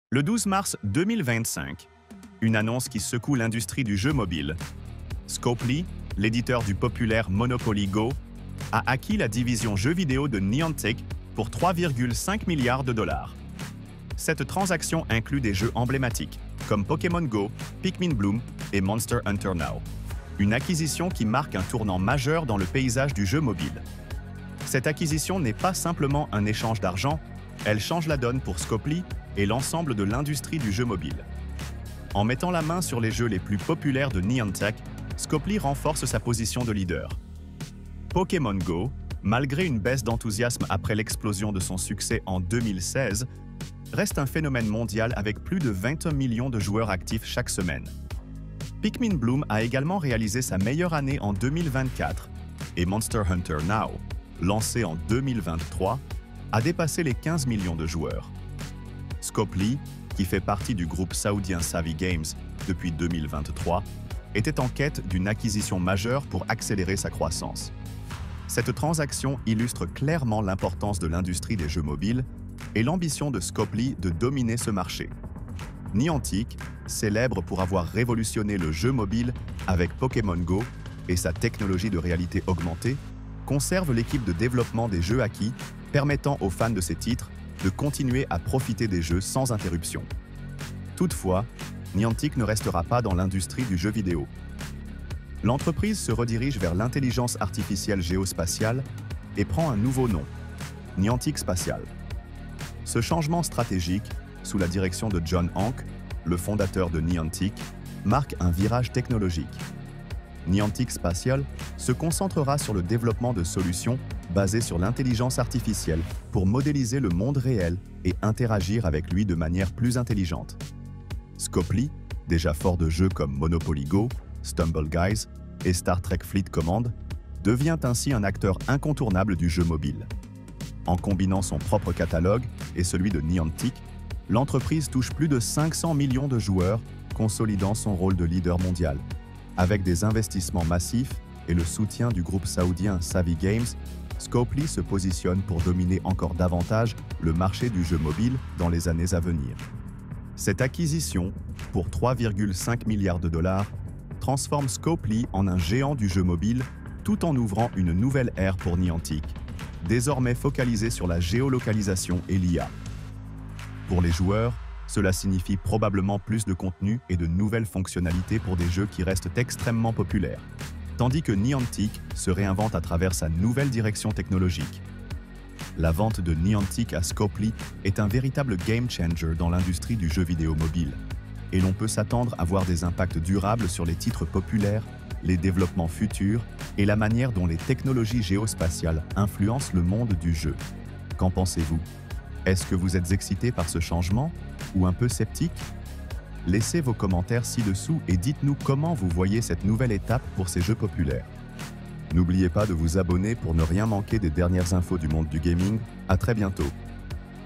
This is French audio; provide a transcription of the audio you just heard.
Le 12 mars 2025, une annonce qui secoue l'industrie du jeu mobile. Scopely, l'éditeur du populaire Monopoly Go, a acquis la division jeux vidéo de Niantic pour 3,5 milliards de dollars. Cette transaction inclut des jeux emblématiques comme Pokémon Go, Pikmin Bloom et Monster Hunter Now. Une acquisition qui marque un tournant majeur dans le paysage du jeu mobile. Cette acquisition n'est pas simplement un échange d'argent, elle change la donne pour Scopely et l'ensemble de l'industrie du jeu mobile. En mettant la main sur les jeux les plus populaires de Niantic, Scopely renforce sa position de leader. Pokémon Go, malgré une baisse d'enthousiasme après l'explosion de son succès en 2016, reste un phénomène mondial avec plus de 21 millions de joueurs actifs chaque semaine. Pikmin Bloom a également réalisé sa meilleure année en 2024 et Monster Hunter Now, lancé en 2023, a dépassé les 15 millions de joueurs. Scopely, qui fait partie du groupe saoudien Savvy Games depuis 2023, était en quête d'une acquisition majeure pour accélérer sa croissance. Cette transaction illustre clairement l'importance de l'industrie des jeux mobiles et l'ambition de Scopely de dominer ce marché. Niantic, célèbre pour avoir révolutionné le jeu mobile avec Pokémon Go et sa technologie de réalité augmentée, conserve l'équipe de développement des jeux acquis, permettant aux fans de ces titres de continuer à profiter des jeux sans interruption. Toutefois, Niantic ne restera pas dans l'industrie du jeu vidéo. L'entreprise se redirige vers l'intelligence artificielle géospatiale et prend un nouveau nom, Niantic Spatial. Ce changement stratégique, sous la direction de John Hanke, le fondateur de Niantic, marque un virage technologique. Niantic Spatial se concentrera sur le développement de solutions basées sur l'intelligence artificielle pour modéliser le monde réel et interagir avec lui de manière plus intelligente. Scopely, déjà fort de jeux comme Monopoly Go, Stumble Guys et Star Trek Fleet Command, devient ainsi un acteur incontournable du jeu mobile. En combinant son propre catalogue et celui de Niantic, l'entreprise touche plus de 500 millions de joueurs, consolidant son rôle de leader mondial. Avec des investissements massifs et le soutien du groupe saoudien Savvy Games, Scopely se positionne pour dominer encore davantage le marché du jeu mobile dans les années à venir. Cette acquisition, pour 3,5 milliards de dollars, transforme Scopely en un géant du jeu mobile tout en ouvrant une nouvelle ère pour Niantic, désormais focalisée sur la géolocalisation et l'IA. Pour les joueurs, cela signifie probablement plus de contenu et de nouvelles fonctionnalités pour des jeux qui restent extrêmement populaires, tandis que Niantic se réinvente à travers sa nouvelle direction technologique. La vente de Niantic à Scopely est un véritable game changer dans l'industrie du jeu vidéo mobile, et l'on peut s'attendre à voir des impacts durables sur les titres populaires, les développements futurs et la manière dont les technologies géospatiales influencent le monde du jeu. Qu'en pensez-vous? Est-ce que vous êtes excité par ce changement ou un peu sceptique? Laissez vos commentaires ci-dessous et dites-nous comment vous voyez cette nouvelle étape pour ces jeux populaires. N'oubliez pas de vous abonner pour ne rien manquer des dernières infos du monde du gaming. À très bientôt.